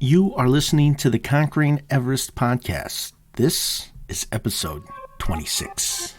You are listening to the Conquering Everest podcast. This is episode 26.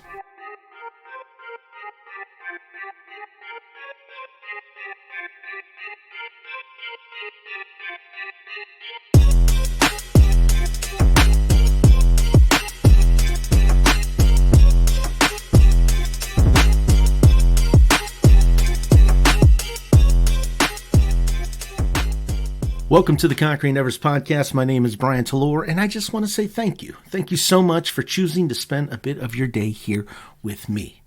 Welcome to the Conquering Everest podcast. My name is Brian Talor, and I just want to say thank you. Thank you so much for choosing to spend a bit of your day here with me.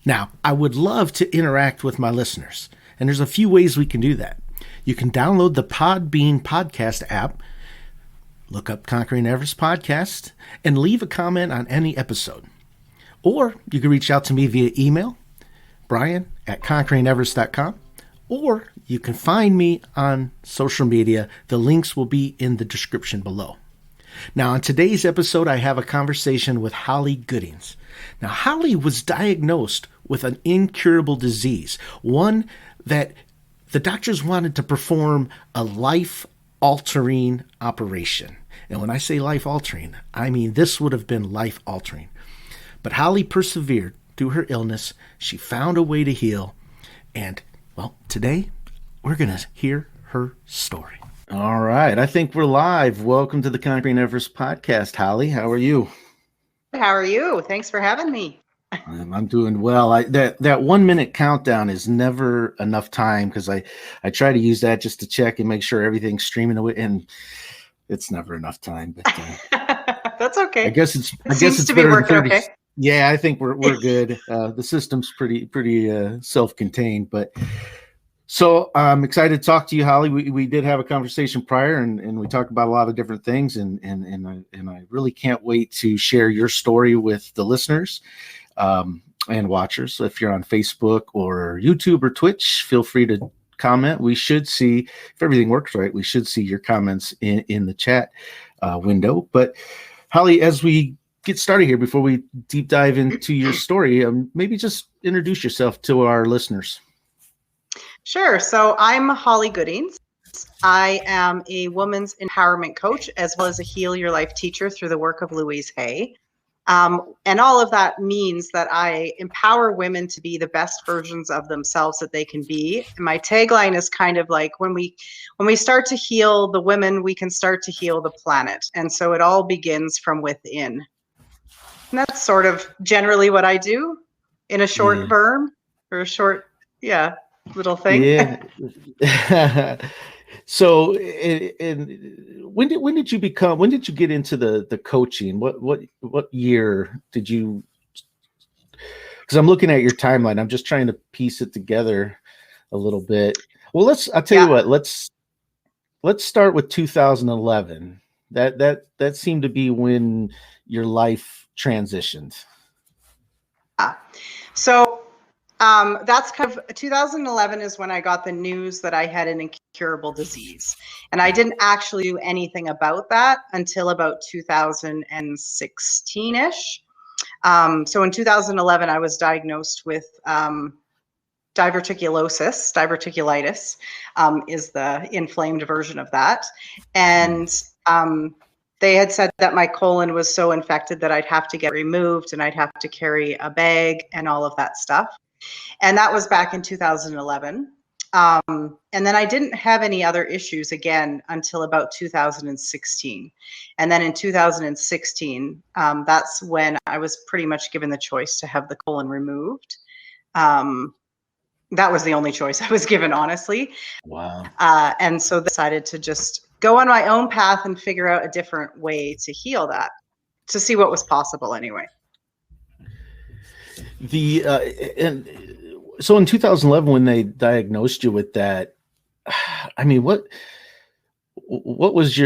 Now, I would love to interact with my listeners, and there's a few ways we can do that. You can download the Podbean podcast app, look up Conquering Everest podcast, and leave a comment on any episode. Or you can reach out to me via email, brian@conqueringeverest.com. Or you can find me on social media. The links will be in the description below. Now, on today's episode, I have a conversation with Holly Goodings. Now, Holly was diagnosed with an incurable disease, one that the doctors wanted to perform a life-altering operation. And when I say life-altering, I mean this would have been life-altering. But Holly persevered through her illness. She found a way to heal, and well, today we're going to hear her story. All right. I think we're live. Welcome to the Conquering Everest podcast, Holly. How are you? How are you? Thanks for having me. I'm doing well. That 1 minute countdown is never enough time because I try to use that just to check and make sure everything's streaming away, and it's never enough time. But that's okay. I guess it's to be better working than 30. okay. Yeah, I think we're good. The system's pretty self-contained, but so I'm excited to talk to you, Holly. We did have a conversation prior, and we talked about a lot of different things, and I really can't wait to share your story with the listeners and watchers. So if you're on Facebook or YouTube or Twitch, feel free to comment. We should see, if everything works right, we should see your comments in the chat window. But Holly, as we get started here, before we deep dive into your story, maybe just introduce yourself to our listeners. Sure. So I'm Holly Goodings. I am a woman's empowerment coach as well as a Heal Your Life teacher through the work of Louise Hay. And all of that means that I empower women to be the best versions of themselves that they can be. And my tagline is kind of like, when we start to heal the women, we can start to heal the planet. And so it all begins from within. And that's sort of generally what I do in a short verb or a short, little thing. Yeah. So, when did you get into the coaching? What year did you? Because I'm looking at your timeline. I'm just trying to piece it together a little bit. Well, I'll tell you what. Let's start with 2011. That seemed to be when your life transitioned. So that's kind of 2011 is when I got the news that I had an incurable disease, and I didn't actually do anything about that until about 2016-ish. So in 2011, I was diagnosed with diverticulitis is the inflamed version of that, and they had said that my colon was so infected that I'd have to get removed and I'd have to carry a bag and all of that stuff. And that was back in 2011. And then I didn't have any other issues again until about 2016. And then in 2016, that's when I was pretty much given the choice to have the colon removed. That was the only choice I was given, honestly. Wow. And so I decided to just go on my own path and figure out a different way to heal that, to see what was possible anyway. And so in 2011, when they diagnosed you with that, I mean, what was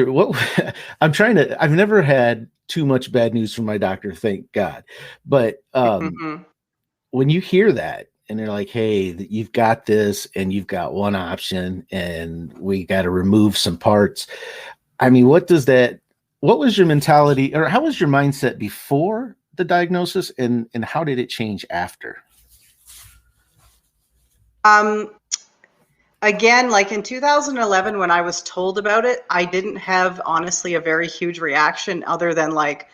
I've never had too much bad news from my doctor, thank God. But when you hear that and they're like, hey, you've got this and you've got one option and we got to remove some parts. I mean, what was your mentality, or how was your mindset before the diagnosis, and how did it change after? Again, like in 2011, when I was told about it, I didn't have honestly a very huge reaction other than like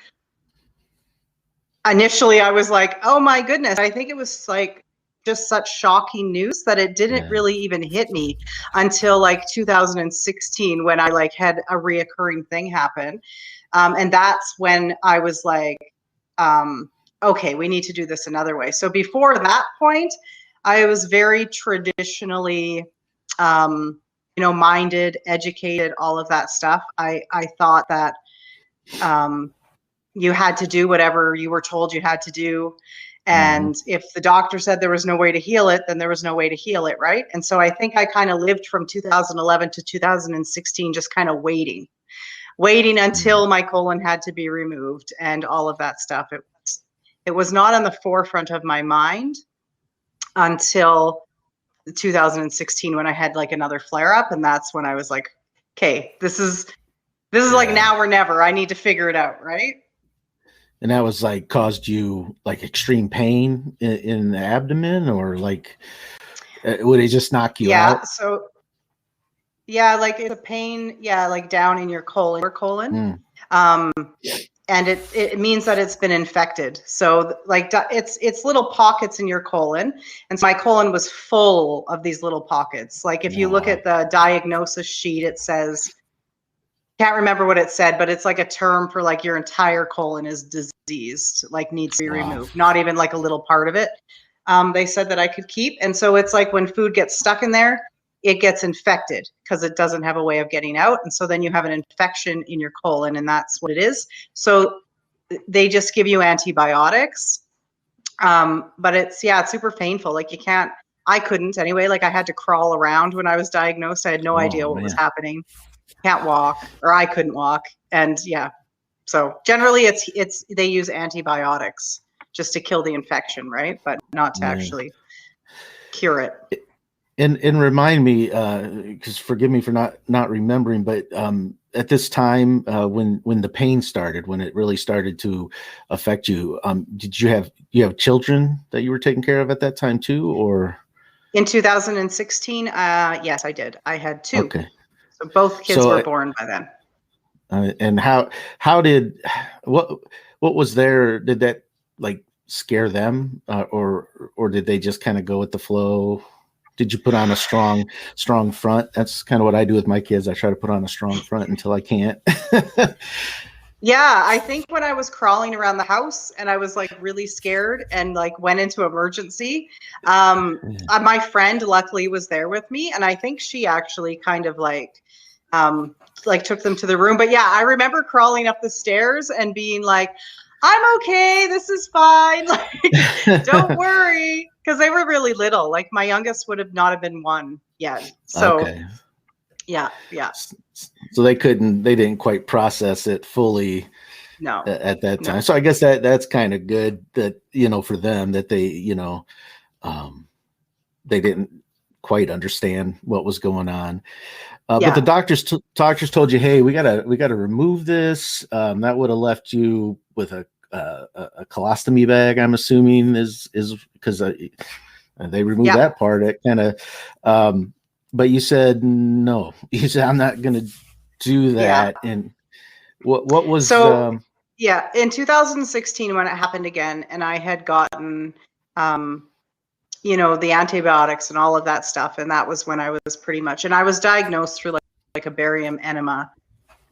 initially I was like, oh my goodness. I think it was like just such shocking news that it didn't Yeah. really even hit me until like 2016 when I like had a reoccurring thing happen. And that's when I was like, okay, we need to do this another way. So before that point, I was very traditionally, minded, educated, all of that stuff. I thought that you had to do whatever you were told you had to do. Hmm. And if the doctor said there was no way to heal it, then there was no way to heal it, right? And so I think I kind of lived from 2011 to 2016 just kind of waiting until my colon had to be removed and all of that stuff. It was not on the forefront of my mind until 2016 when I had like another flare up, and that's when I was like, okay, this is like Yeah. now or never. I need to figure it out, right? And that was like caused you like extreme pain in the abdomen, or like would it just knock you Yeah. out? So yeah, like it's a pain, yeah, like down in your colon. Mm. Um, and it means that it's been infected. So like it's little pockets in your colon. And so my colon was full of these little pockets. Like if you Oh, look wow. at the diagnosis sheet, it says, can't remember what it said, but it's like a term for like your entire colon is diseased, like needs to be Wow. removed, not even like a little part of it. They said that I could keep. And so it's like when food gets stuck in there, it gets infected because it doesn't have a way of getting out. And so then you have an infection in your colon, and that's what it is. So they just give you antibiotics. But it's super painful. Like I couldn't anyway. Like I had to crawl around when I was diagnosed. I had no Oh idea what was man. happening. Can't walk, or I couldn't walk. And yeah, so generally it's they use antibiotics just to kill the infection, right? But not to Yeah. actually cure it. And remind me, because forgive me for not remembering, but at this time, when the pain started, when it really started to affect you, did you have children that you were taking care of at that time too, or? In 2016, yes, I did. I had two. Okay. So both kids So were born by then. and how did what was there? Did that like scare them, or did they just kind of go with the flow? Did you put on a strong front? That's kind of what I do with my kids. I try to put on a strong front until I can't. Yeah, I think when I was crawling around the house and I was like really scared and like went into emergency, my friend luckily was there with me, and I think she actually kind of like took them to the room. But yeah, I remember crawling up the stairs and being like, "I'm okay, this is fine, like don't worry," because they were really little. Like my youngest would have not have been one yet. So Okay. yeah, yeah, So they didn't quite process it fully no, at that no, time. So I guess that's kind of good that, for them that they, um, they didn't quite understand what was going on. But the yeah. doctors told you, hey, we gotta remove this. That would have left you with a colostomy bag. I'm assuming is because they removed Yeah. that part. It kind of, but you said no. You said I'm not going to do Yeah. that. And what was So, yeah, in 2016 when it happened again, and I had gotten, um, the antibiotics and all of that stuff, and that was when I was pretty much, and I was diagnosed through like a barium enema.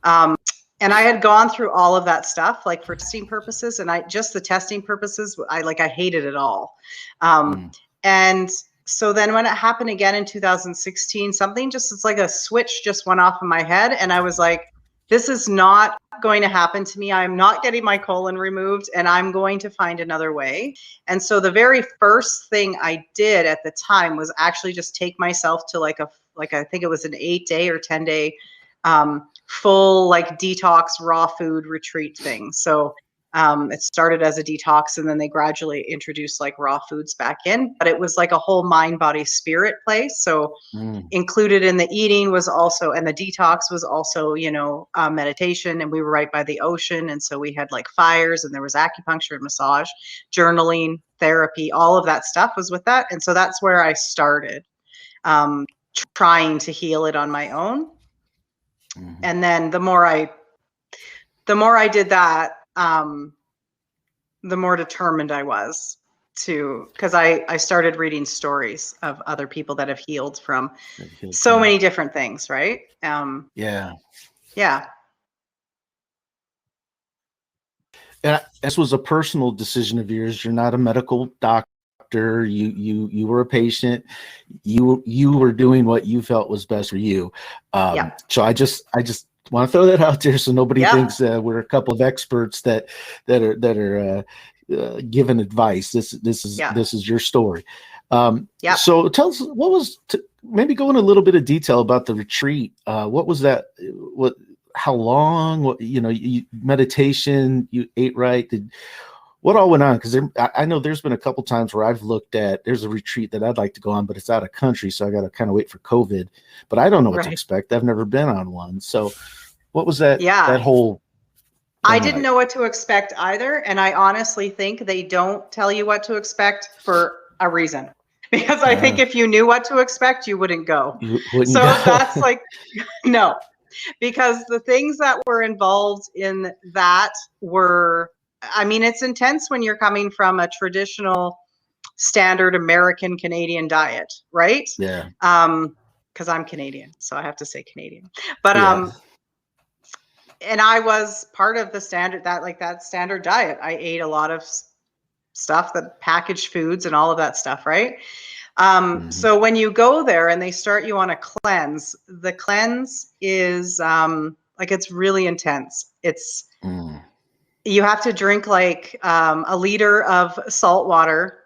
Um, and I had gone through all of that stuff, like for testing purposes, and just the testing purposes, I hated it all. Um, mm, and so then when it happened again in 2016, it's like a switch just went off in my head, and I was like, this is not going to happen to me. I'm not getting my colon removed, and I'm going to find another way. And so the very first thing I did at the time was actually just take myself to like I think it was an 8-day or 10-day full like detox raw food retreat thing. So it started as a detox, and then they gradually introduced like raw foods back in, but it was like a whole mind, body, spirit place. So mm, included in the eating was also, and the detox was also, meditation, and we were right by the ocean. And so we had like fires, and there was acupuncture and massage, journaling, therapy, all of that stuff was with that. And so that's where I started. trying to heal it on my own. Mhm. And then the more I did that, the more determined I was to, because I started reading stories of other people that have healed from That healed so from it. many different things, right? Yeah. Yeah. And this was a personal decision of yours. You're not a medical doctor. You were a patient. You were doing what you felt was best for you. Yeah. So I just want to throw that out there so nobody Yeah. thinks we're a couple of experts that are giving advice. This is your story. Yeah. So tell us what was maybe go in a little bit of detail about the retreat. What was that? What? How long? What, meditation? You ate right? What all went on? Because I know there's been a couple times where I've looked at. There's a retreat that I'd like to go on, but it's out of country, so I got to kind of wait for COVID. But I don't know what to Right. expect. I've never been on one. So, what was that Yeah. whole I thing didn't like? know what to expect either. And I honestly think they don't tell you what to expect for a reason. Because I think if you knew what to expect, you wouldn't go. You wouldn't So go. that's like, no, because the things that were involved in that were, I mean, it's intense when you're coming from a traditional standard American Canadian diet, right? Yeah. Because I'm Canadian, so I have to say Canadian. But Yeah. and I was part of the standard that standard diet. I ate a lot of stuff, the packaged foods and all of that stuff, right? Mhm. So when you go there and they start you on a cleanse, the cleanse is like it's really intense. It's Mm. you have to drink like a liter of salt water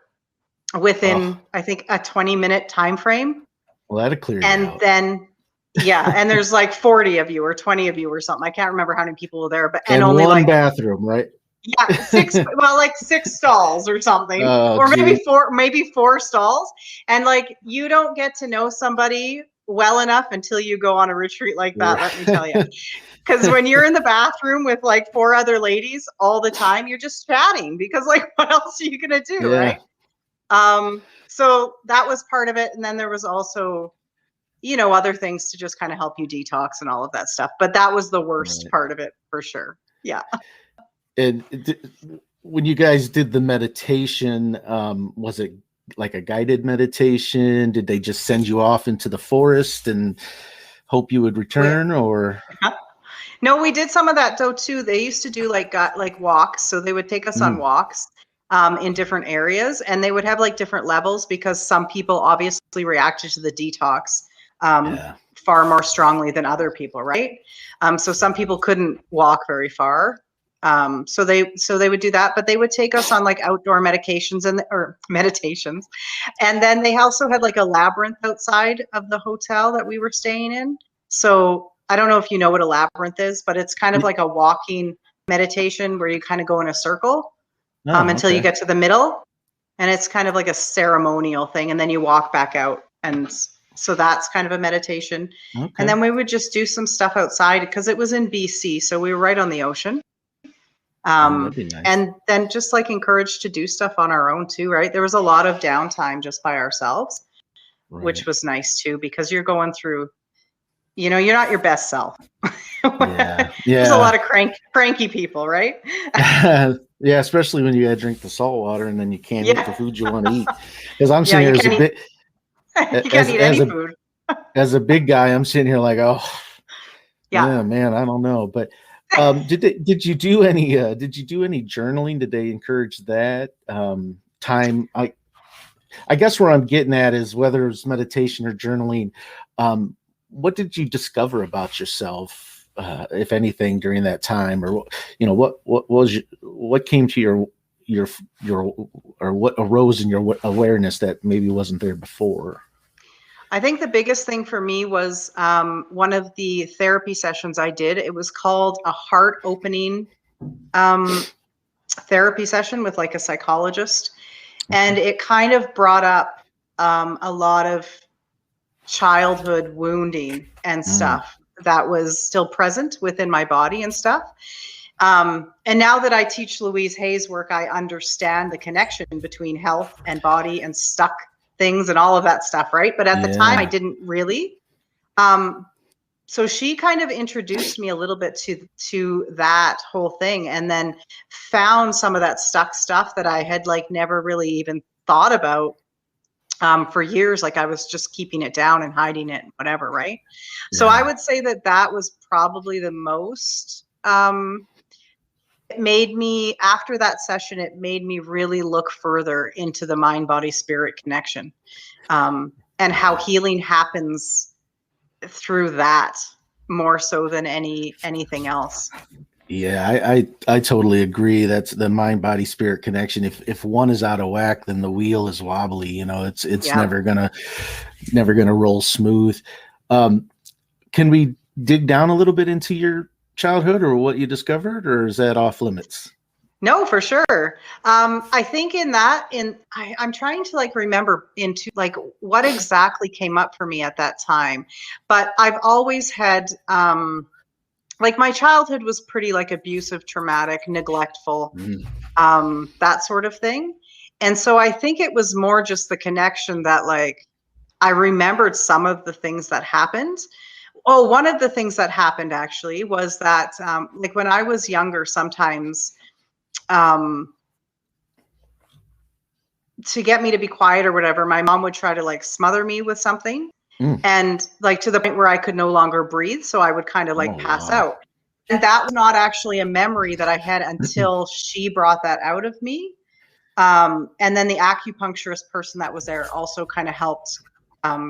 Oh, within I think a 20-minute time frame. well, that'd clear you And out. then yeah, and there's like 40 of you or 20 of you or something. I can't remember how many people were there, but and And only one like bathroom, right? yeah, like 6 stalls or something, Oh, or gee. maybe four stalls. And like, you don't get to know somebody well enough until you go on a retreat like that, let me tell you. Because when you're in the bathroom with like four other ladies all the time, you're just chatting because like, what else are you going to do? Yeah. Right. So that was part of it. And then there was also, other things to just kind of help you detox and all of that stuff. But that was the worst Right. part of it for sure. Yeah. And when you guys did the meditation, was it like a guided meditation? Did they just send you off into the forest and hope you would We, return, or? No, we did some of that though too. They used to do like walks, so they would take us on Mm, walks in different areas, and they would have like different levels because some people obviously reacted to the detox yeah. far more strongly than other people, right? So some people couldn't walk very far. So they would do that, but they would take us on like outdoor medications or meditations, and then they also had like a labyrinth outside of the hotel that we were staying in. So I don't know if you know what a labyrinth is, but it's kind of Y- like a walking meditation where you kind of go in a circle Oh, until you okay. get to the middle. And it's kind of like a ceremonial thing. And then you walk back out. And so that's kind of a meditation. And Okay. then we would just do some stuff outside because it was in BC. So we were right on the ocean. Oh, that'd be nice. And then just like encouraged to do stuff on our own too, right? There was a lot of downtime just by ourselves, which Right. was nice too, because you're going through, you're not your best self. Yeah. There's a Yeah. lot of cranky people, right? Yeah. Especially when you gotta drink the salt water and then you can't eat Yeah. the food you want to eat. Because I'm Yeah, sitting you here as a can't eat bit you can't eat any food. as a big guy, I'm sitting here like, oh, Yeah. yeah, man, I don't know. But did you do any journaling? Did they encourage that? Time I guess where I'm getting at is whether it's meditation or journaling, what did you discover about yourself, if anything, during that time, or what came to your or what arose in your awareness that maybe wasn't there before? I think the biggest thing for me was one of the therapy sessions I did. It was called a heart opening um, therapy session with like a psychologist. Okay. And it kind of brought up a lot of childhood wounding and Mm, stuff that was still present within my body and stuff. And now that I teach Louise Hay's work, I understand the connection between health and body and stuck things and all of that stuff, right? But at the time, I Yeah. didn't really. So she kind of introduced me a little bit to that whole thing, and then found some of that stuck stuff that I had like never really even thought about for years. Like I was just keeping it down and hiding it and whatever, right? So I Yeah. would say that that was probably the most it made me, after that session, it made me really look further into the mind body spirit connection, and how healing happens through that more so than anything else. Yeah, I totally agree. That's the mind body spirit connection. If one is out of whack, then the wheel is wobbly. You know, it's Yeah. never gonna roll smooth. Can we dig down a little bit into your childhood or what you discovered, or is that off limits? No, for sure. I think I'm trying to like remember into like what exactly came up for me at that time, but I've always had like my childhood was pretty like abusive, traumatic, neglectful, Mm. that sort of thing. And so I think it was more just the connection that like I remembered some of the things that happened. Oh, one of the things that happened actually was that like when I was younger, sometimes um, to get me to be quiet or whatever, my mom would try to like smother me with something, Mm. and like to the point where I could no longer breathe. So I would kind of like Oh pass wow. out. And that was not actually a memory that I had until she brought that out of me. And then the acupuncturist person that was there also kind of helped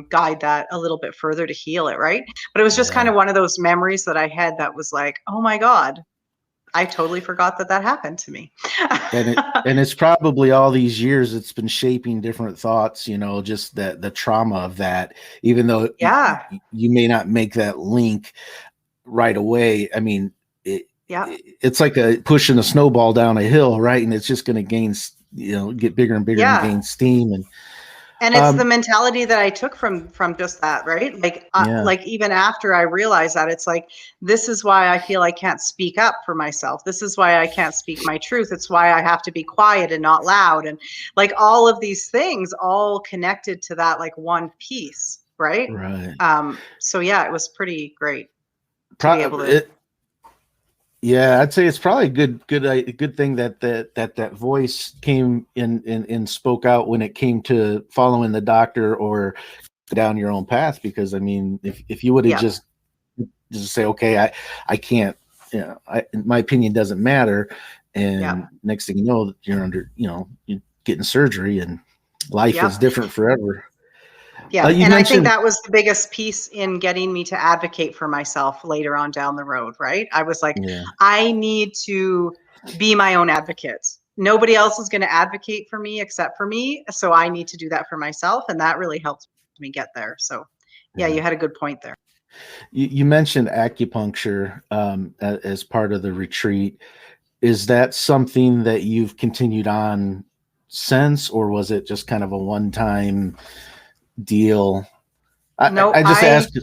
guide that a little bit further to heal it, right? But it was just kind Yeah. of one of those memories that I had that was like, oh my God, I totally forgot that that happened to me. And it's probably all these years it's been shaping different thoughts, you know, just that the trauma of that, even though Yeah. you may not make that link right away. I mean, Yeah. it's like a pushing a snowball down a hill, right? And it's just going to get bigger and bigger and Yeah. gain steam. And it's the Um, mentality that I took from just that, right? yeah, Like even after I realized that, it's like, this is why I feel I can't speak up for myself. This is why I can't speak my truth. It's why I have to be quiet and not loud, and like all of these things all connected to that like one piece, right? right. So yeah, it was pretty great to be Pro- able to. it, yeah, I'd say it's probably a good thing that voice came in and spoke out when it came to following the doctor or down your own path. Because I mean, if you would have Yeah. just say, okay, I can't, my opinion doesn't matter, Yeah. and next thing you know, you're under, you're getting surgery, and life is Yeah. different forever. Yeah. You And I think mentioned, that was the biggest piece in getting me to advocate for myself later on down the road, right? I was like, yeah, I need to be my own advocate. Nobody else is going to advocate for me except for me. So I need to do that for myself. And that really helped me get there. So yeah, yeah. you had a good point there. You mentioned acupuncture as part of the retreat. Is that something that you've continued on since, or was it just kind of a one-time deal? No, I just asked.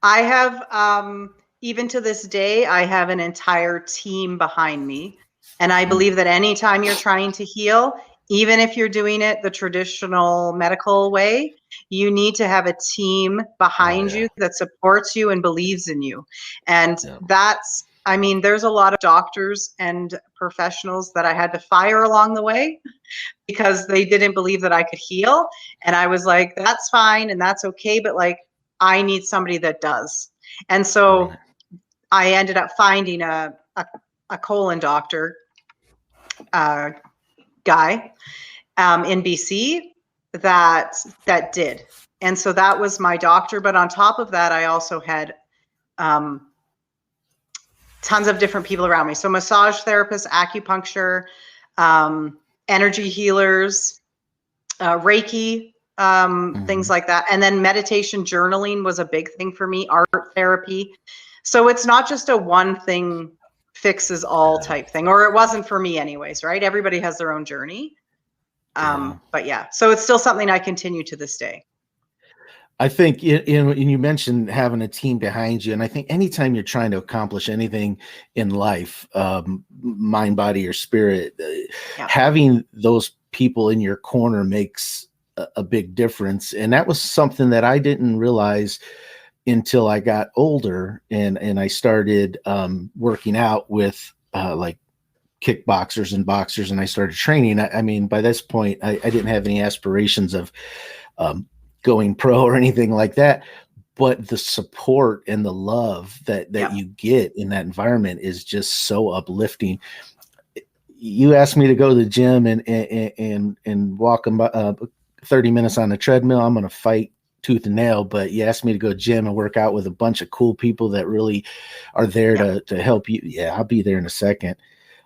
I have, even to this day, I have an entire team behind me. And I believe that anytime you're trying to heal, even if you're doing it the traditional medical way, you need to have a team Oh behind yeah, you that supports you and believes in you. And yeah, that's, I mean, there's a lot of doctors and professionals that I had to fire along the way because they didn't believe that I could heal. And I was like, that's fine and that's okay, but like, I need somebody that does. And right. so I ended up finding a colon doctor guy in BC that did. And so that was my doctor. But on top of that, I also had tons of different people around me. So massage therapists, acupuncture, energy healers, Reiki, things Mhm. like that. And then meditation, journaling was a big thing for me, art therapy. So it's not just a one thing fixes all Yeah, type thing, or it wasn't for me anyways, right? Everybody has their own journey. yeah. But yeah, so it's still something I continue to this day. I think and you mentioned having a team behind you, and I think anytime you're trying to accomplish anything in life, mind, body, or spirit, Yeah. having those people in your corner makes a big difference. And that was something that I didn't realize until I got older and I started working out with like kickboxers and boxers, and I started training. I mean, by this point, I didn't have any aspirations of going pro or anything like that. But the support and the love that you get in that environment is just so uplifting. You asked me to go to the gym and walk 30 minutes on the treadmill, I'm going to fight tooth and nail. But you asked me to go to the gym and work out with a bunch of cool people that really are there to help you. Yeah, I'll be there in a second.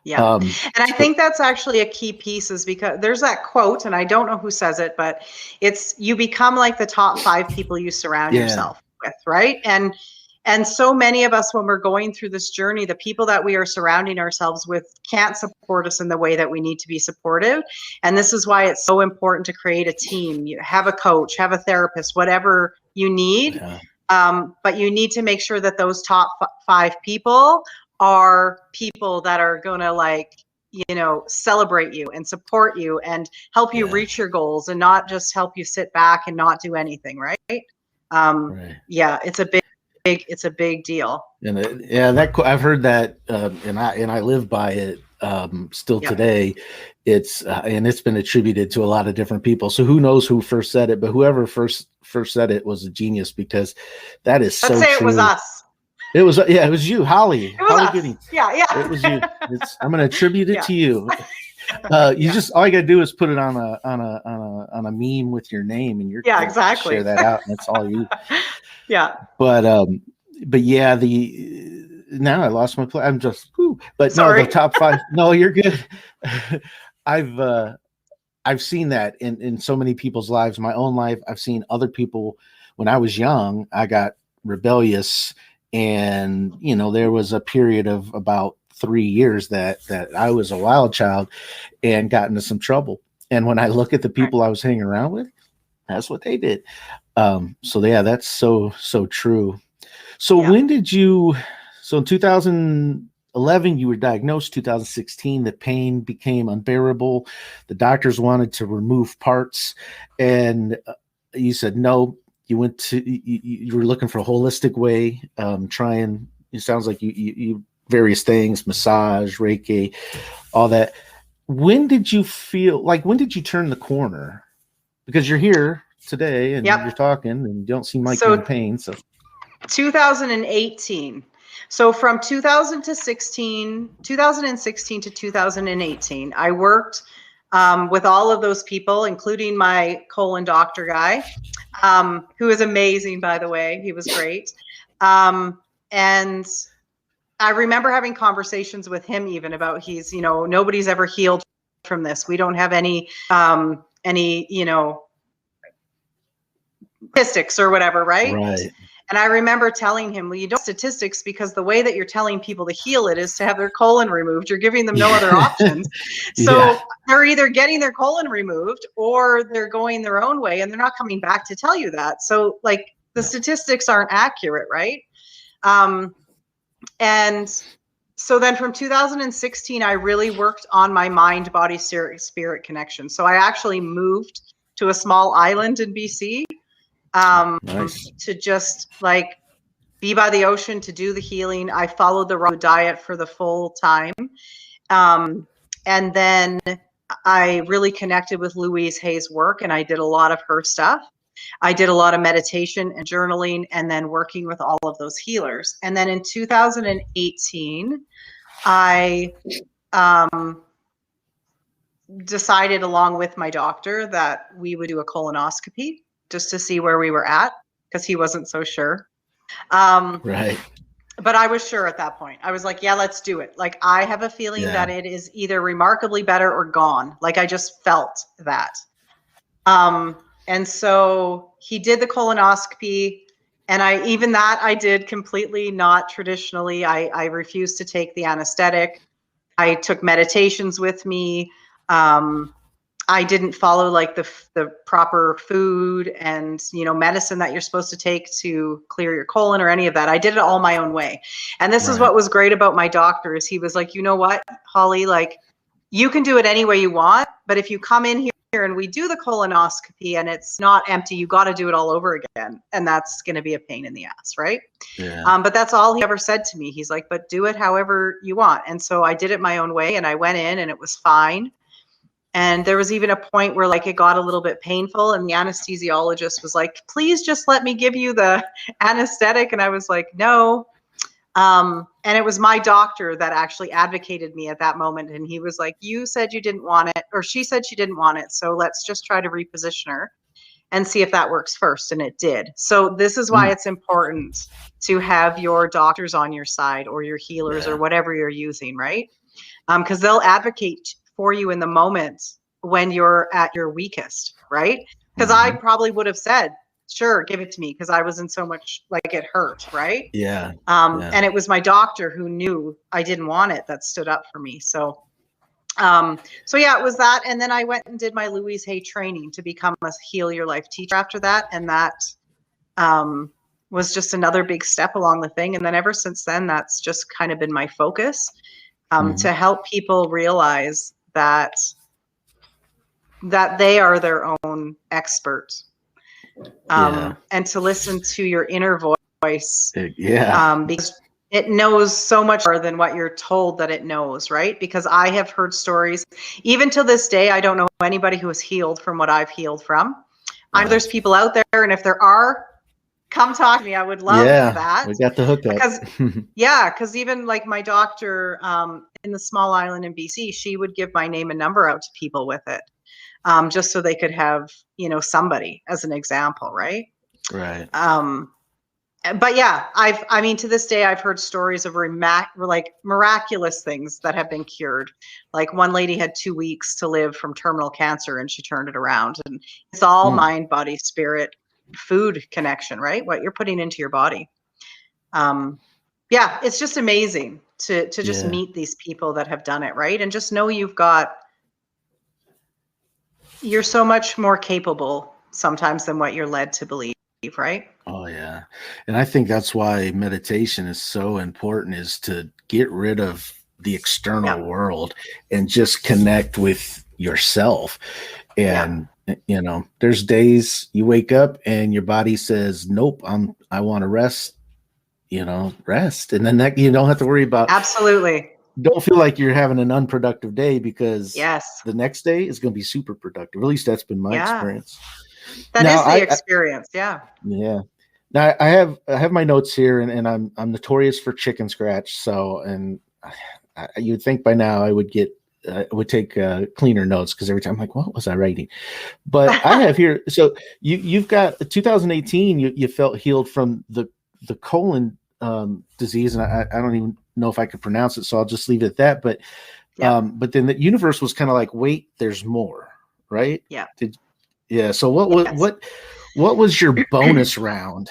Yeah. And I think that's actually a key piece, is because there's that quote, and I don't know who says it, but it's, you become like the top 5 people you surround yourself with, right? And so many of us, when we're going through this journey, the people that we are surrounding ourselves with can't support us in the way that we need to be supportive. And this is why it's so important to create a team. You have a coach, have a therapist, whatever you need. Yeah. But you need to make sure that those top 5 people are people that are going to, like, you know, celebrate you and support you and help you reach your goals, and not just help you sit back and not do anything. Right. Yeah, it's a big deal. And that I've heard that, and I live by it still today. It's and it's been attributed to a lot of different people. So who knows who first said it, but whoever first said it was a genius, because that is so true. Let's say it was us. It was it was you, Holly. Holly Goodings. Yeah. It was you. I'm going to attribute it to you. You just, all you got to do is put it on a meme with your name, and you're exactly share that out, and that's all you. But yeah, now I lost my place. I'm just, but sorry. No, the top 5. No, you're good. I've seen that in so many people's lives. My own life, I've seen other people. When I was young, I got rebellious. And, you know, there was a period of about 3 years that I was a wild child and got into some trouble. And when I look at the people I was hanging around with, that's what they did. So yeah, that's so true. So when did you, so in 2011, you were diagnosed. 2016, the pain became unbearable. The doctors wanted to remove parts, and you said no. You went to, you were looking for a holistic way, trying, it sounds like you various things, massage, Reiki, all that. When did you feel, like, when did you turn the corner? Because you're here today and you're talking and you don't seem like you're in pain. So 2018. So from 2016 to 2018, I worked with all of those people, including my colon doctor guy, who is amazing, by the way. He was great. And I remember having conversations with him even about, he's, you know, nobody's ever healed from this. We don't have any, you know, statistics or whatever, right? Right. And I remember telling him, well, you don't have statistics, because the way that you're telling people to heal it is to have their colon removed. You're giving them no other options. So they're either getting their colon removed or they're going their own way, and they're not coming back to tell you that. So, like, the statistics aren't accurate, right? And so then from 2016, I really worked on my mind, body, spirit connection. So I actually moved to a small island in BC. Nice. To just, like, be by the ocean, to do the healing. I followed the raw diet for the full time. And then I really connected with Louise Hay's work, and I did a lot of her stuff. I did a lot of meditation and journaling, and then working with all of those healers. And then in 2018, I decided, along with my doctor, that we would do a colonoscopy, just to see where we were at, because he wasn't so sure. Right. But I was sure at that point. I was like, yeah, let's do it. Like, I have a feeling that it is either remarkably better or gone. Like, I just felt that. And so he did the colonoscopy, and I did completely not traditionally. I refused to take the anesthetic. I took meditations with me. I didn't follow, like, the proper food and, you know, medicine that you're supposed to take to clear your colon or any of that. I did it all my own way. And this is what was great about my doctor, is he was like, you know what, Holly, like, you can do it any way you want, but if you come in here here and we do the colonoscopy and it's not empty, you got to do it all over again. And that's going to be a pain in the ass, right? Yeah. But that's all he ever said to me. He's like, but do it however you want. And so I did it my own way, and I went in and it was fine. And there was even a point where like it got a little bit painful, and the anesthesiologist was like, please just let me give you the anesthetic. And I was like, no. And it was my doctor that actually advocated me at that moment. And he was like, you said you didn't want it, or she said she didn't want it. So let's just try to reposition her and see if that works first. And it did. So this is why it's important to have your doctors on your side, or your healers, or whatever you're using, right? Because they'll advocate for you in the moment when you're at your weakest, right? Because I probably would have said, sure, give it to me, because I was in so much, like, it hurt, right? Yeah. And it was my doctor who knew I didn't want it that stood up for me. So yeah, it was that. And then I went and did my Louise Hay training to become a Heal Your Life teacher after that. And that was just another big step along the thing. And then ever since then, that's just kind of been my focus, to help people realize that they are their own expert, and to listen to your inner voice. Because it knows so much more than what you're told that it knows, right? Because I have heard stories, even to this day, I don't know anybody who has healed from what I've healed from. I know there's people out there, and if there are, come talk to me. I would love that. We got the hookup. Because even like my doctor in the small island in BC, she would give my name and number out to people with it, just so they could have, somebody as an example, right? Right. But yeah, I mean, to this day, I've heard stories of miraculous things that have been cured. Like one lady had 2 weeks to live from terminal cancer, and she turned it around. And it's all mind, body, spirit, food connection, right? What you're putting into your body. Yeah, it's just amazing to just meet these people that have done it, right? And just know you're so much more capable sometimes than what you're led to believe, right? Oh yeah. And I think that's why meditation is so important, is to get rid of the external world and just connect with yourself. And there's days you wake up and your body says, nope, I want to rest, rest. And then that you don't have to worry about. Absolutely. Don't feel like you're having an unproductive day, because the next day is going to be super productive. At least that's been my experience. That is the experience. Yeah. Now I have my notes here, and I'm notorious for chicken scratch. So, and you'd think by now I would take cleaner notes, because every time I'm like, what was I writing? But I have here. So you've got 2018. You felt healed from the colon disease, and I don't even know if I could pronounce it, so I'll just leave it at that. But then the universe was kind of like, wait, there's more, right? So what was your bonus round?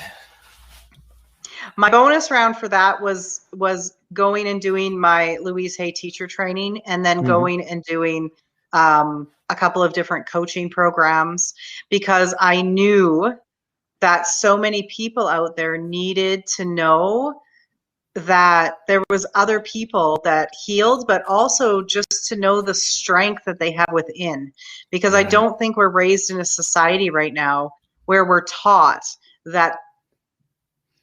My bonus round for that was going and doing my Louise Hay teacher training, and then going and doing a couple of different coaching programs, because I knew that so many people out there needed to know that there was other people that healed, but also just to know the strength that they have within. Because I don't think we're raised in a society right now where we're taught that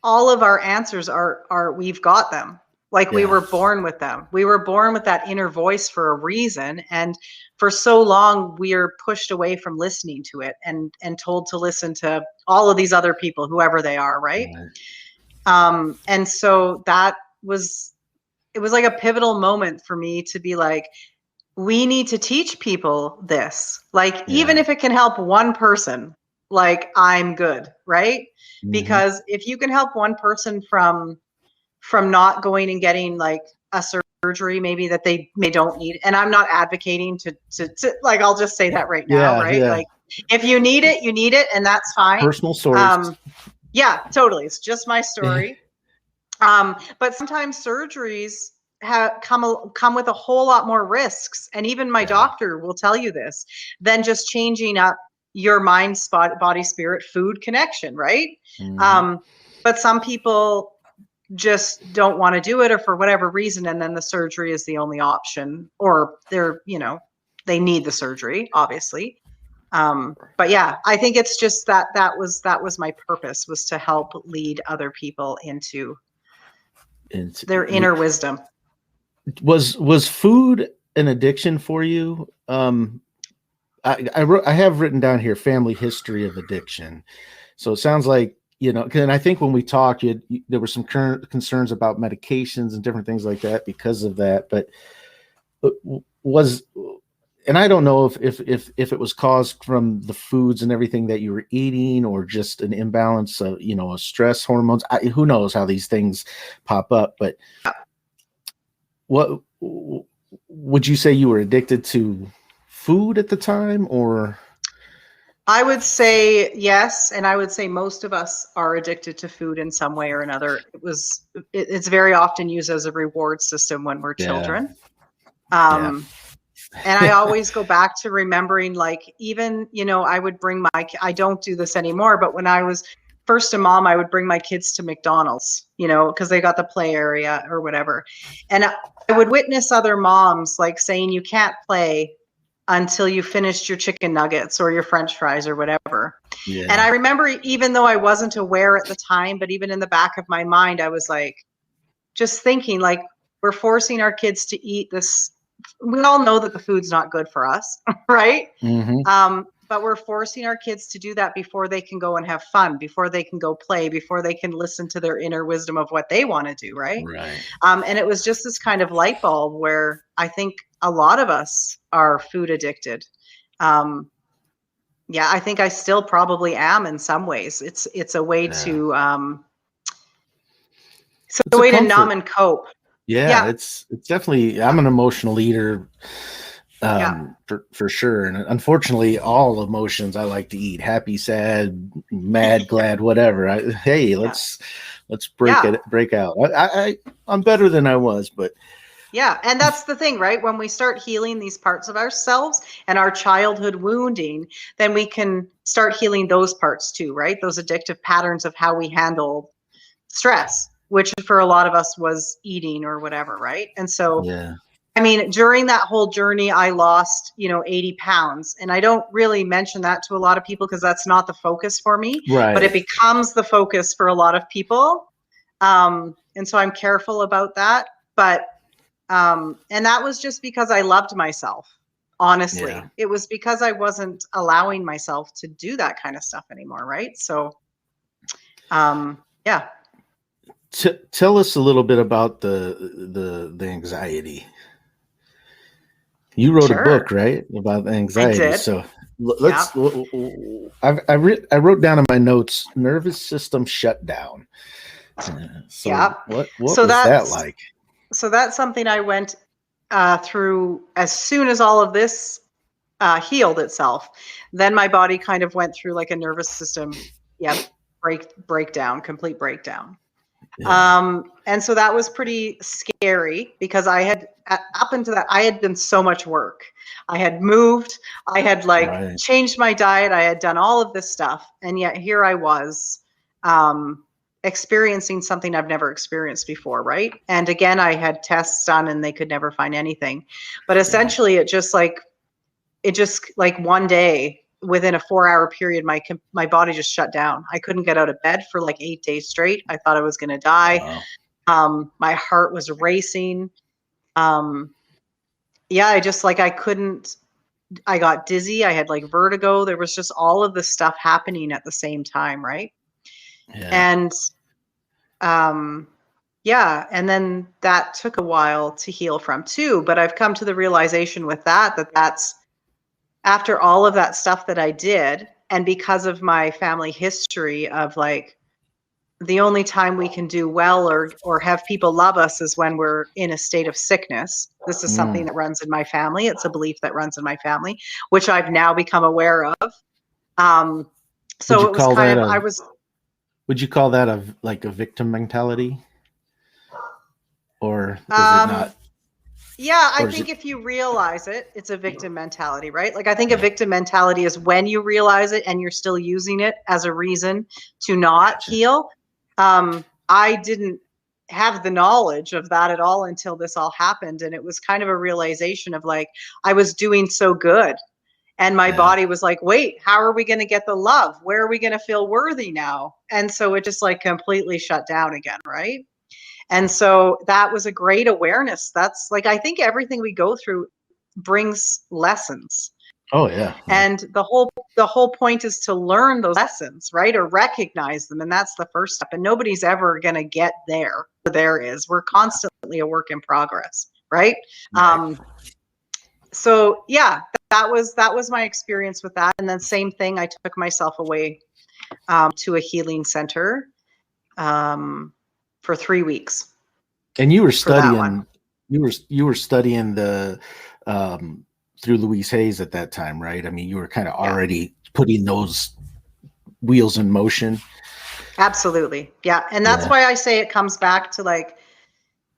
all of our answers are we've got them. Like we were born with them. We were born with that inner voice for a reason. And for so long, we are pushed away from listening to it and told to listen to all of these other people, whoever they are, right? And so it was like a pivotal moment for me to be like, we need to teach people this. Like, even if it can help one person, like, I'm good, right? Because if you can help one person from not going and getting like a surgery, maybe that they don't need. And I'm not advocating to like, I'll just say that right now, right? Like, if you need it, you need it, and that's fine. Personal stories. Yeah, totally. It's just my story. But sometimes surgeries come with a whole lot more risks. And even my doctor will tell you this, than just changing up your mind, body, spirit, food connection, right? But some people just don't want to do it, or for whatever reason, and then the surgery is the only option, or they need the surgery, obviously. But yeah, I think it's just that was my purpose, was to help lead other people into their inner wisdom. Was food an addiction for you? I have written down here family history of addiction. So it sounds like, and I think when we talked, there were some current concerns about medications and different things like that because of that. But and I don't know if it was caused from the foods and everything that you were eating, or just an imbalance of, of stress hormones. Who knows how these things pop up? But what would you say, you were addicted to food at the time, or? I would say yes, and I would say most of us are addicted to food in some way or another. It's very often used as a reward system when we're children. Yeah. And I always go back to remembering, like, even, I would bring I don't do this anymore, but when I was first a mom, I would bring my kids to McDonald's, because they got the play area or whatever. And I would witness other moms like saying, you can't play until you finished your chicken nuggets or your French fries or whatever. Yeah. And I remember, even though I wasn't aware at the time, but even in the back of my mind, I was like, just thinking, like, we're forcing our kids to eat this. We all know that the food's not good for us, right? Mm-hmm. But we're forcing our kids to do that before they can go and have fun, before they can go play, before they can listen to their inner wisdom of what they want to do, right? Right. And it was just this kind of light bulb where I think a lot of us are food addicted. Yeah, I think I still probably am in some ways. It's a way to It's a numb comfort. and cope. Yeah, it's definitely. I'm an emotional eater, Yeah. for sure. And unfortunately, all emotions I like to eat: happy, sad, mad, glad, whatever. Let's break out. I'm better than I was, but yeah, and that's the thing, right? When we start healing these parts of ourselves and our childhood wounding, then we can start healing those parts too, right? Those addictive patterns of how we handle stress, which for a lot of us was eating or whatever, right? And so, yeah, I mean, during that whole journey, I lost, 80 pounds. And I don't really mention that to a lot of people because that's not the focus for me, but it right. becomes the focus for a lot of people. And so I'm careful about that. But, and that was just because I loved myself. Honestly, Yeah. it was because I wasn't allowing myself to do that kind of stuff anymore. Right. So, yeah. Tell us a little bit about the anxiety. You wrote a book, Sure. right, about I anxiety. did. So Yeah. I wrote down in my notes, nervous system shutdown. So Yeah. what So was that that's like? so that's something I went through as soon as all of this healed itself. Then my body kind of went through like a nervous system, breakdown, complete breakdown. Yeah. And so that was pretty scary because I had, up until that, I had done so much work. I had moved, I had like Right. changed my diet, I had done all of this stuff. And yet here I was experiencing something I've never experienced before. Right. And again, I had tests done and they could never find anything. But Yeah. essentially, it just like one day within a 4-hour period, my body just shut down. I couldn't get out of bed for like 8 days straight. I thought I was going to die. Wow. My heart was racing. Yeah, I just like, I couldn't, I got dizzy. I had like vertigo. There was just all of this stuff happening at the same time. Right. Yeah. And, yeah. And then that took a while to heal from too. But I've come to the realization with that's after all of that stuff that I did, and because of my family history of like, the only time we can do well or have people love us is when we're in a state of sickness. This is something Mm. that runs in my family. It's a belief that runs in my family, which I've now become aware of. Would So you it was call kind that of, a Would you call that a victim mentality, or is it um, not? yeah, I Or is it? think if you realize it, it's a victim mentality, right? Like, I think a Yeah. victim mentality is when you realize it and you're still using it as a reason to not Gotcha. heal. I didn't have the knowledge of that at all until this all happened. And it was kind of a realization of like, I was doing so good. And my Yeah. body was like, wait, how are we going to get the love? Where are we going to feel worthy now? And so it just like completely shut down again, right? And so that was a great awareness. That's like, I think everything we go through brings lessons. Oh yeah. And the whole point is to learn those lessons, right? Or recognize them. And that's the first step. And nobody's ever going to get there. There is. We're constantly a work in progress, right? Right. So yeah, that was my experience with that. And then same thing, I took myself away to a healing center for 3 weeks And you were for that one. studying, you were studying the through Louise Hayes at that time, right? I mean, you were kind of Yeah. already putting those wheels in motion. Absolutely. Yeah. And that's Yeah. why I say it comes back to like,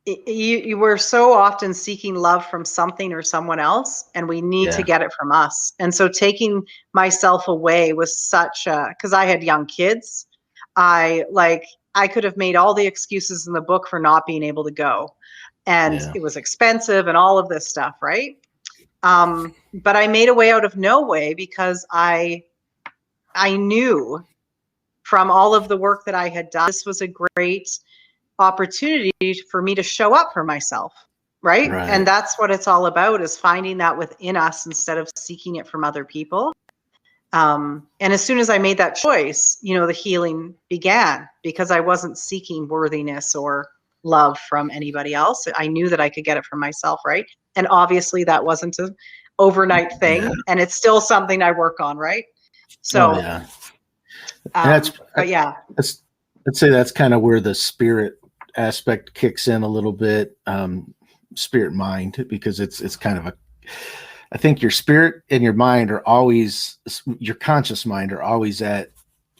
you were so often seeking love from something or someone else, and we need to Yeah. get it from us. And so taking myself away was such a, because I had young kids, I could have made all the excuses in the book for not being able to go, and Yeah. it was expensive and all of this stuff, right? But I made a way out of no way because I knew from all of the work that I had done, this was a great opportunity for me to show up for myself, right? And Right. that's what it's all about, is finding that within us instead of seeking it from other people. And as soon as I made that choice, the healing began, because I wasn't seeking worthiness or love from anybody else. I knew that I could get it from myself, right? And obviously that wasn't an overnight Yeah. thing, and it's still something I work on, right? Oh So yeah. And but yeah. that's I'd say that's kind of where the spirit aspect kicks in a little bit. Spirit mind, because it's kind of a, I think your spirit and your mind are always, your conscious mind are always at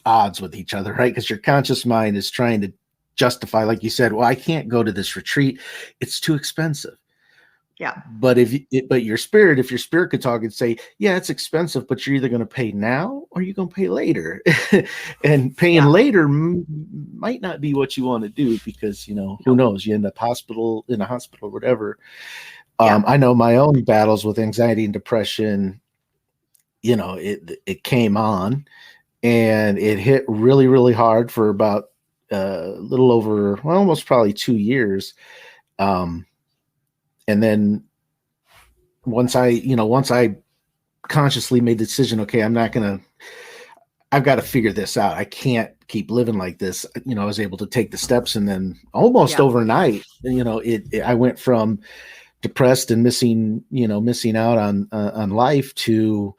odds with each other, right? Because your conscious mind is trying to justify, like you said, well, I can't go to this retreat, it's too expensive. Yeah. But if your spirit could talk and say, yeah, it's expensive, but you're either going to pay now or you're going to pay later. And paying Yeah. later might not be what you want to do, because, who knows, you end up in a hospital, whatever. Yeah. I know my own battles with anxiety and depression, it came on, and it hit really, really hard for about a little over, well, almost probably 2 years. And then once I consciously made the decision, okay, I've got to figure this out. I can't keep living like this. I was able to take the steps, and then almost overnight, I went from depressed and missing out on life to,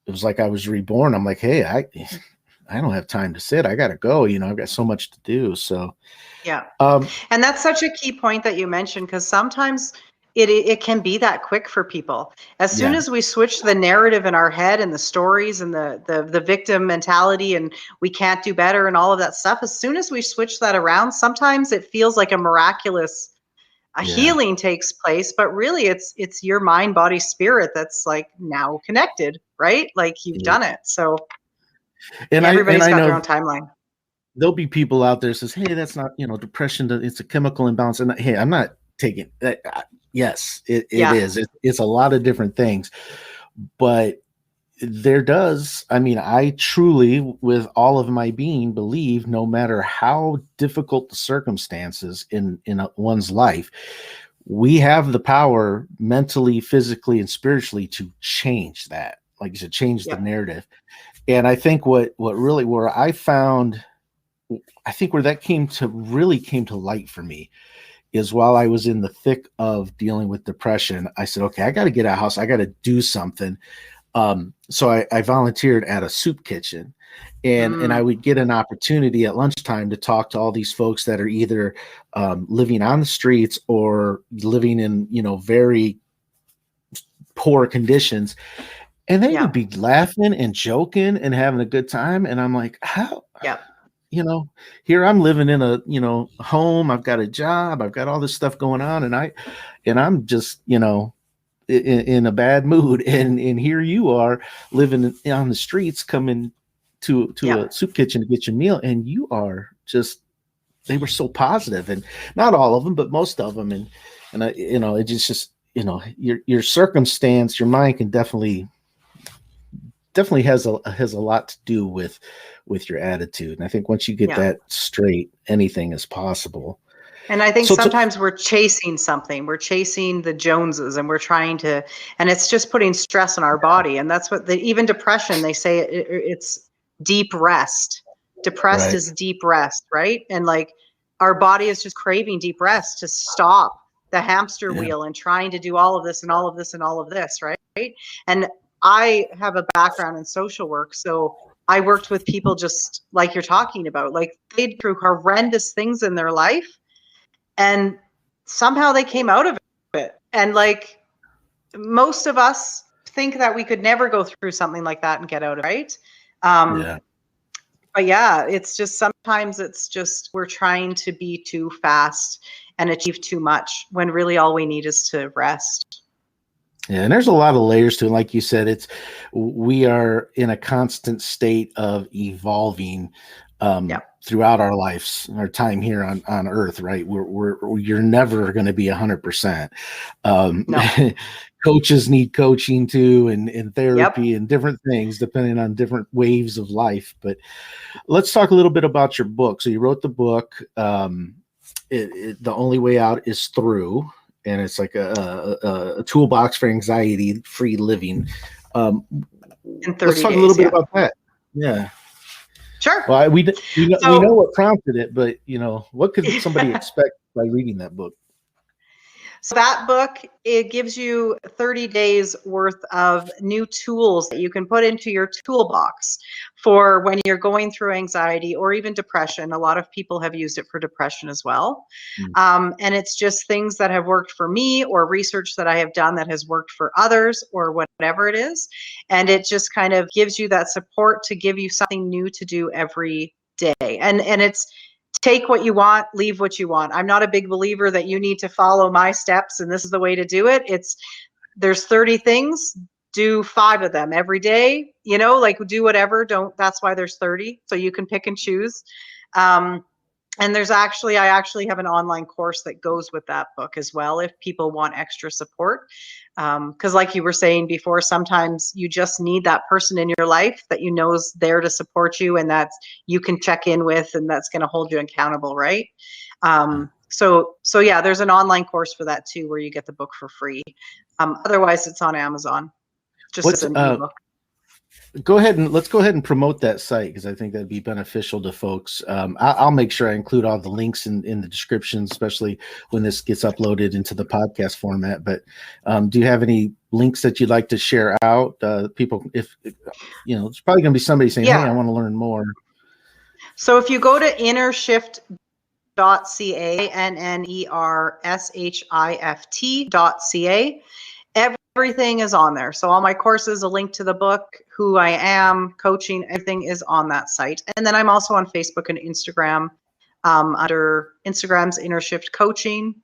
it was like I was reborn. I'm like, hey, I don't have time to sit. I got to go. I've got so much to do. So, Yeah. And that's such a key point that you mentioned, because sometimes it can be that quick for people. As soon yeah, as we switch the narrative in our head and the stories and the victim mentality, and we can't do better and all of that stuff, as soon as we switch that around, sometimes it feels like a miraculous yeah, healing takes place, but really it's your mind, body, spirit that's like now connected, right? Like you've yeah. done it. So And everybody's I got their know own timeline. there'll be people out there says, hey, that's not, depression, it's a chemical imbalance. And hey, I'm not taking that. Yes, it Yeah. is. It's a lot of different things, but I truly, with all of my being, believe no matter how difficult the circumstances in one's life, we have the power mentally, physically, and spiritually to change that. Like you said, change the Yeah. narrative. And I think where that came to light for me is while I was in the thick of dealing with depression. I said, okay, I got to get out of the house. I got to do something. So I volunteered at a soup kitchen, and I would get an opportunity at lunchtime to talk to all these folks that are either living on the streets or living in, very poor conditions. And they would be laughing and joking and having a good time. And I'm like, how, Yeah. here I'm living in a, home. I've got a job. I've got all this stuff going on. And I'm just, in a bad mood. And here you are living on the streets, coming to a soup kitchen to get your meal. And you are just, they were so positive, and not all of them, but most of them. And I, it just, your circumstance, your mind can definitely definitely has a lot to do with your attitude. And I think once you get Yeah. that straight, anything is possible. And I think So sometimes we're chasing something. We're chasing the Joneses and we're trying to, and it's just putting stress on our body. And that's what even depression, they say it's deep rest. Depressed right. is deep rest, right? And like our body is just craving deep rest to stop the hamster Yeah. wheel and trying to do all of this and all of this and all of this, right? And I have a background in social work. So I worked with people just like you're talking about, like they'd through horrendous things in their life and somehow they came out of it. And like most of us think that we could never go through something like that and get out of it, right? Yeah. But yeah, it's just sometimes it's just we're trying to be too fast and achieve too much when really all we need is to rest. Yeah, and there's a lot of layers to it. Like you said, we are in a constant state of evolving Yeah. throughout our lives, our time here on Earth. Right, you're never going to be 100%. No. Coaches need coaching too, and Yep. therapy and different things depending on different waves of life. But let's talk a little bit about your book. So you wrote the book. The only way out is through, and it's like a toolbox for anxiety-free living. In Let's 30 talk a little days. bit Yeah. about that. Yeah. Sure. Well, we know So what prompted it, but what could somebody expect by reading that book? So that book, it gives you 30 days worth of new tools that you can put into your toolbox for when you're going through anxiety or even depression. A lot of people have used it for depression as well. Mm. And it's just things that have worked for me or research that I have done that has worked for others or whatever it is. And it just kind of gives you that support to give you something new to do every day. And it's take what you want, leave what you want. I'm not a big believer that you need to follow my steps and this is the way to do it. There's 30 things, do 5 of them every day, like do whatever. That's why there's 30. So you can pick and choose. And I actually have an online course that goes with that book as well if people want extra support. Because like you were saying before, sometimes you just need that person in your life that you know is there to support you and that you can check in with and that's going to hold you accountable, right? So yeah, there's an online course for that too where you get the book for free. Otherwise, it's on Amazon just as What's an ebook. let's go ahead and promote that site because I think that'd be beneficial to folks. I'll make sure I include all the links in the description, especially when this gets uploaded into the podcast format. But do you have any links that you'd like to share out? People, if it's probably going to be somebody saying, Yeah. "Hey, I want to learn more." So if you go to innershift.ca, NNERSHIFT.ca, everything is on there. So all my courses, a link to the book, who I am, coaching, everything is on that site. And then I'm also on Facebook and Instagram under Instagram's Inner Shift Coaching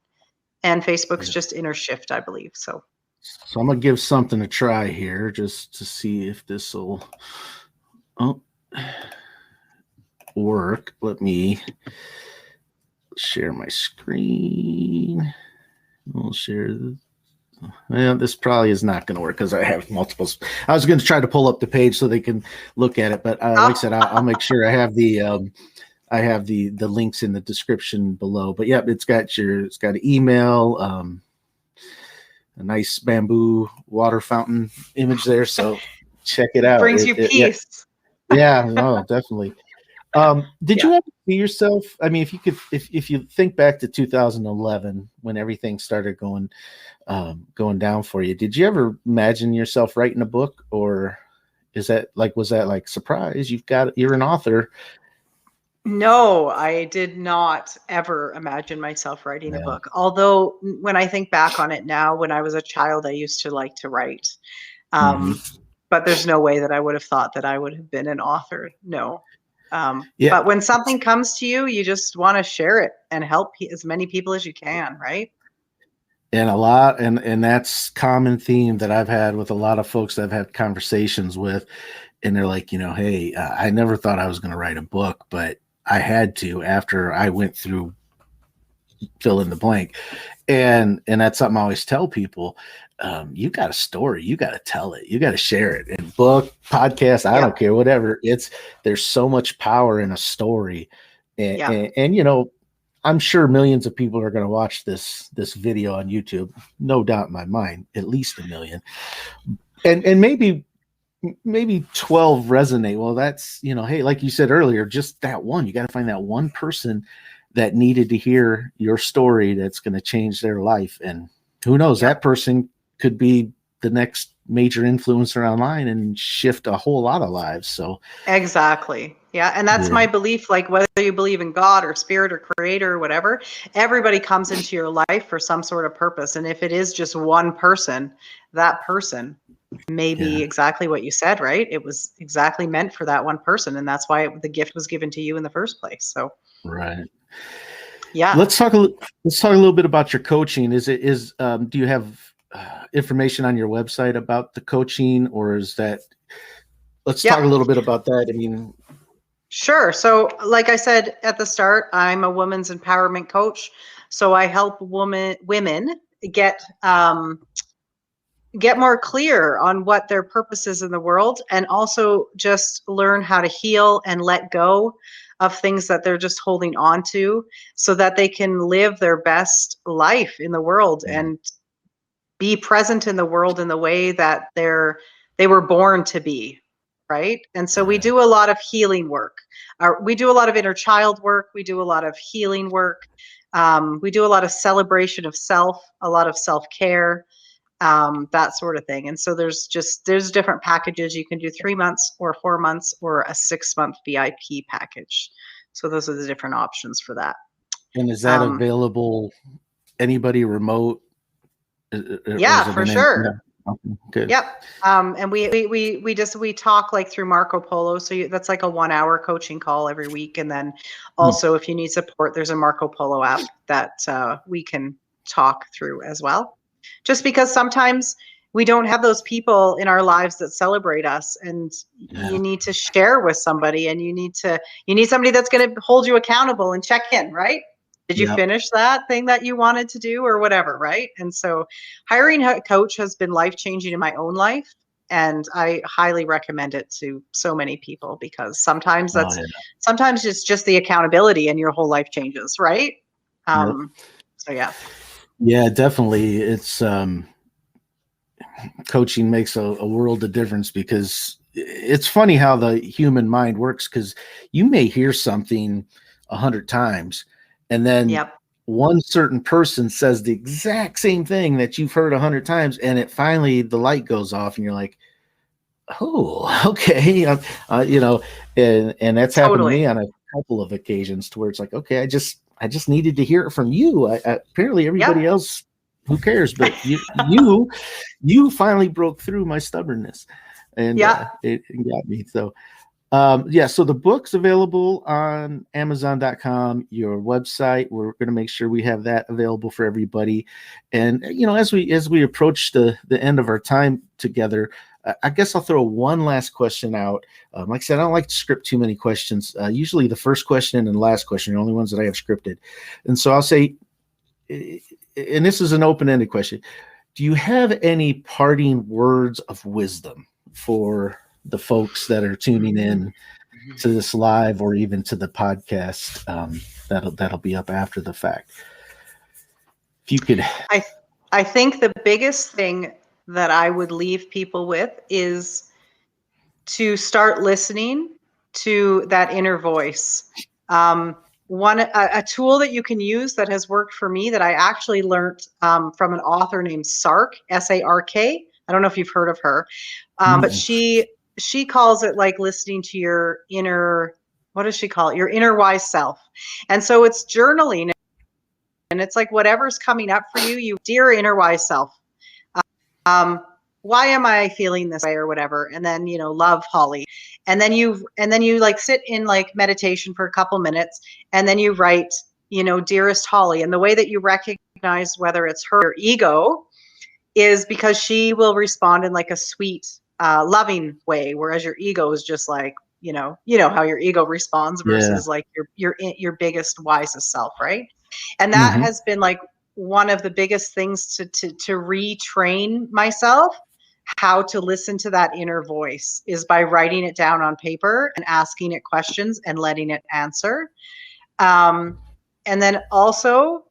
and Facebook's just Inner Shift, I believe. So I'm going to give something a try here just to see if this will work. Let me share my screen. We'll share this. Well, this probably is not going to work because I have multiples. I was going to try to pull up the page so they can look at it, but like I said, I'll make sure I have the links in the description below. But yeah, it's got an email, a nice bamboo water fountain image there. So check it out. Brings you peace. Yeah, no, definitely. Did you ever see yourself? I mean, if you think back to 2011 when everything started going down for you, did you ever imagine yourself writing a book, or was that like surprise? You're an author. No, I did not ever imagine myself writing a book. Although when I think back on it now, when I was a child, I used to like to write. But there's no way that I would have thought that I would have been an author. No. But when something comes to you, you just want to share it and help as many people as you can, right? And and that's common theme that I've had with a lot of folks that I've had conversations with, and they're like, hey, I never thought I was going to write a book, but I had to after I went through fill in the blank. And that's something I always tell people. You got a story, you got to tell it, you got to share it in book, podcast, I don't Yep. care, whatever. There's so much power in a story. Yep. And I'm sure millions of people are going to watch this video on YouTube, no doubt in my mind, at least a million. And maybe 12 resonate. Well, that's, hey, like you said earlier, just that one. You got to find that one person that needed to hear your story that's going to change their life. And who knows, Yep. that person could be the next major influencer online and shift a whole lot of lives. So Exactly. Yeah. And that's yeah, my belief. Like, whether you believe in God or spirit or creator or whatever, everybody comes into your life for some sort of purpose. And if it is just one person, that person may be yeah, exactly what you said, right? It was exactly meant for that one person. And that's why the gift was given to you in the first place. So, right. yeah. Let's talk a little bit about your coaching. Do you have information on your website about the coaching, or is that? Let's talk a Yeah. little bit about that. I mean, Sure. So, like I said at the start, I'm a women's empowerment coach. So I help women get get more clear on what their purpose is in the world, and also just learn how to heal and let go of things that they're just holding on to, so that they can live their best life in the world yeah, and be present in the world in the way that they were born to be, right? And so we right. do a lot of healing work. We do a lot of inner child work. We do a lot of healing work. We do a lot of celebration of self, a lot of self-care, that sort of thing. And so there's different packages. You can do 3 months or 4 months or a 6-month VIP package. So those are the different options for that. And is that Um, available anybody remote, or yeah, is it for in any? sure. No. Okay, good. Yep. And we talk like through Marco Polo. So that's like a 1 hour coaching call every week. And then Hmm. also, if you need support, there's a Marco Polo app that we can talk through as well. Just because sometimes we don't have those people in our lives that celebrate us, and Yeah. you need to share with somebody, and you need somebody that's going to hold you accountable and check in, right? Did you Yep. finish that thing that you wanted to do or whatever, right? And so hiring a coach has been life-changing in my own life, and I highly recommend it to so many people, because Oh yeah. sometimes it's just the accountability and your whole life changes, right? Yep. So yeah. Yeah, definitely. It's coaching makes a world of difference, because it's funny how the human mind works, because you may hear something 100 times, and then Yep. one certain person says the exact same thing that you've heard 100 times, and it finally the light goes off, and you're like, oh, okay. And that's happened to me Totally. on a couple of occasions, to where it's like, okay, I just needed to hear it from you. Apparently everybody Yep. else, who cares? But you finally broke through my stubbornness, and Yeah. it got me. So yeah, so the book's available on Amazon.com, your website. We're going to make sure we have that available for everybody. And as we approach the end of our time together, I guess I'll throw one last question out. Like I said, I don't like to script too many questions. Usually the first question and the last question are the only ones that I have scripted. And so I'll say, and this is an open-ended question. Do you have any parting words of wisdom for the folks that are tuning in to this live, or even to the podcast, that'll be up after the fact? If you could. I I think the biggest thing that I would leave people with is to start listening to that inner voice. A tool that you can use that has worked for me, that I actually learned from an author named Sark, Sark. I don't know if you've heard of her, but Mm, she calls it like listening to your inner. What does she call it? Your inner wise self. And so it's journaling, and it's like whatever's coming up for you. You, dear inner wise self. Um, why am I feeling this way or whatever? And then, love, Holly. And then you like sit in like meditation for a couple minutes, and then you write, dearest Holly. And the way that you recognize whether it's her or ego is because she will respond in like a sweet, loving way, whereas your ego is just like, how your ego responds yeah. versus like your biggest, wisest self, right? And that Hmm. has been like one of the biggest things to retrain myself how to listen to that inner voice is by writing it down on paper and asking it questions and letting it answer. And then also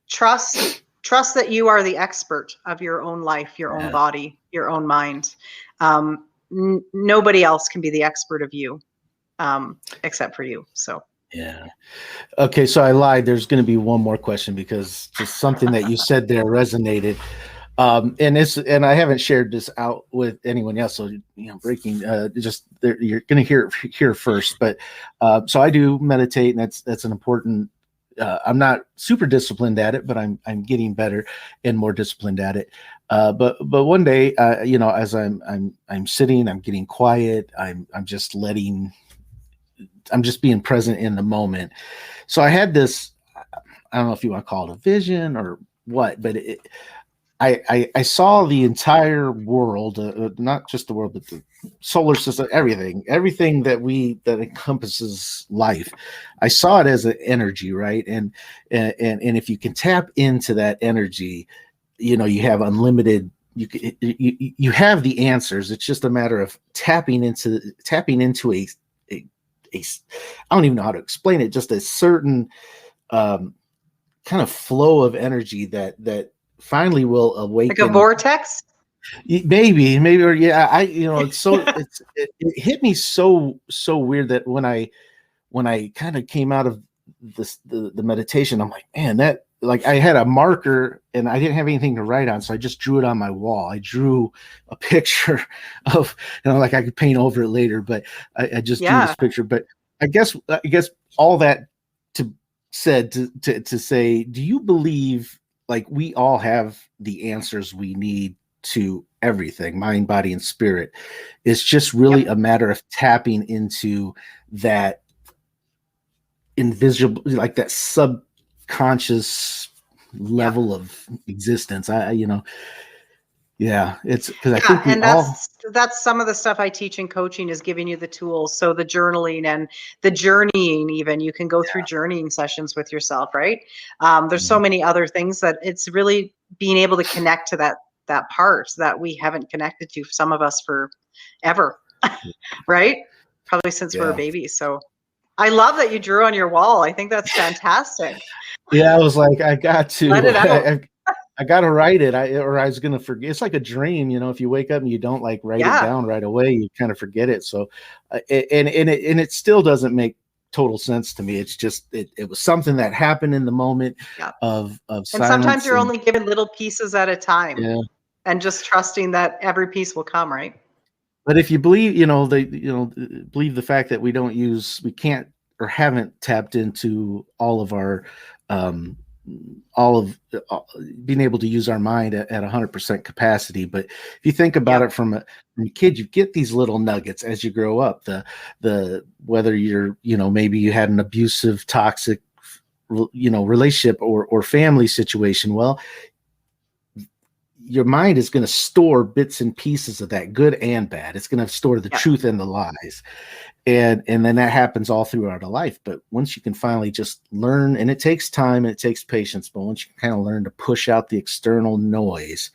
trust that you are the expert of your own life, your own body, your own mind. Nobody else can be the expert of you except for you. So yeah. Okay, so I lied. There's going to be one more question because just something that you said there resonated. And I haven't shared this out with anyone else. So, breaking, just there, you're going to hear it here first, but, so I do meditate, and that's an important, I'm not super disciplined at it, but I'm getting better and more disciplined at it. But one day, as I'm sitting, I'm getting quiet. I'm just being present in the moment. So I had this, I don't know if you want to call it a vision or what, but I saw the entire world, not just the world, but the solar system, everything that encompasses life. I saw it as an energy, right? And if you can tap into that energy, you have unlimited. You have the answers. It's just a matter of tapping into a I don't even know how to explain it. Just a certain kind of flow of energy that finally will awaken. Like a vortex? Maybe, or yeah. It's so it hit me so weird that when I kind of came out of the meditation, I'm like, man, that, like, I had a marker and I didn't have anything to write on, so I just drew it on my wall. I drew a picture of, like, I could paint over it later, but I just drew this picture. But I guess all that to say, do you believe, like, we all have the answers we need to everything, mind, body, and spirit? It's just really a matter of tapping into that invisible, like that subconscious level of existence. It's because I think that's some of the stuff I teach in coaching, is giving you the tools. So the journaling and the journeying, even you can go through journeying sessions with yourself, right? There's so many other things that it's really being able to connect to that part that we haven't connected to, some of us, for ever, right? Probably since we're a baby. So I love that you drew on your wall. I think that's fantastic. Yeah, I was like, I got to let it out. I got to write it, or I was going to forget. It's like a dream, if you wake up and you don't, like, write it down right away, you kind of forget it. So, and it still doesn't make total sense to me. It's just, it was something that happened in the moment of silence. And sometimes you're only given little pieces at a time, and just trusting that every piece will come, right? But if you believe, believe the fact that we can't or haven't tapped into all of our, being able to use our mind at 100% capacity. But if you think about it from a kid, you get these little nuggets as you grow up. The whether you're, maybe you had an abusive, toxic, relationship or family situation. Well, your mind is going to store bits and pieces of that, good and bad. It's going to store the truth and the lies. And then that happens all throughout our life. But once you can finally just learn, and it takes time and it takes patience, but once you can kind of learn to push out the external noise,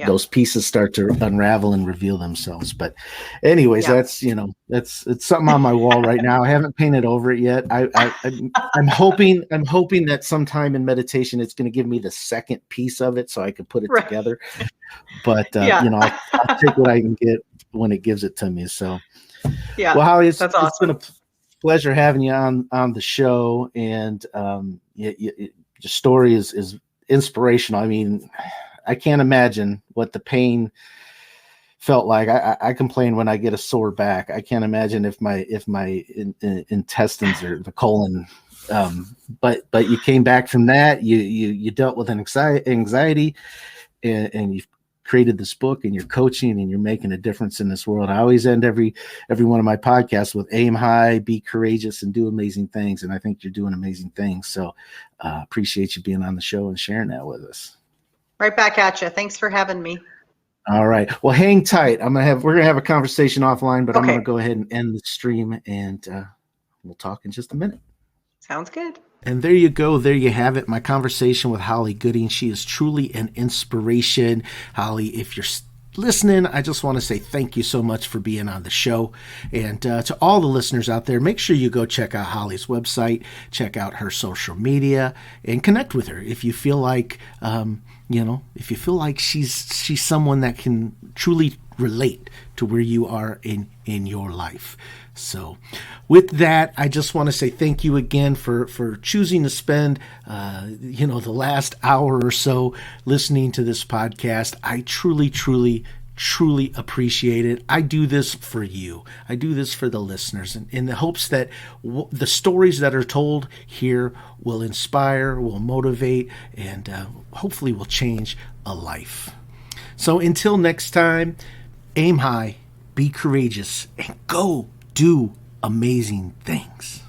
those pieces start to unravel and reveal themselves. But anyways, that's it's something on my wall right now. I haven't painted over it yet. I'm hoping that sometime in meditation it's going to give me the second piece of it so I can put it together. But I'll take what I can get when it gives it to me. So well, Holly, it's been a pleasure having you on the show, and your story is inspirational. I mean, I can't imagine what the pain felt like. I complain when I get a sore back. I can't imagine if my intestines or the colon. But you came back from that. You dealt with an anxiety, and you've created this book, and you're coaching, and you're making a difference in this world. I always end every one of my podcasts with aim high, be courageous, and do amazing things. And I think you're doing amazing things. So appreciate you being on the show and sharing that with us. Right back at you. Thanks for having me. All right. Well, hang tight. We're gonna have a conversation offline, but I'm gonna go ahead and end the stream, and we'll talk in just a minute. Sounds good. And there you go. There you have it. My conversation with Holly Goodings. She is truly an inspiration. Holly, if you're listening, I just want to say thank you so much for being on the show. And to all the listeners out there, make sure you go check out Holly's website, check out her social media, and connect with her if you feel like, if you feel like she's someone that can truly relate to where you are in your life. So with that, I just want to say thank you again for choosing to spend, the last hour or so listening to this podcast. I truly, truly, truly appreciate it. I do this for you. I do this for the listeners in the hopes that the stories that are told here will inspire, will motivate, and hopefully will change a life. So until next time, aim high, be courageous, and go do amazing things.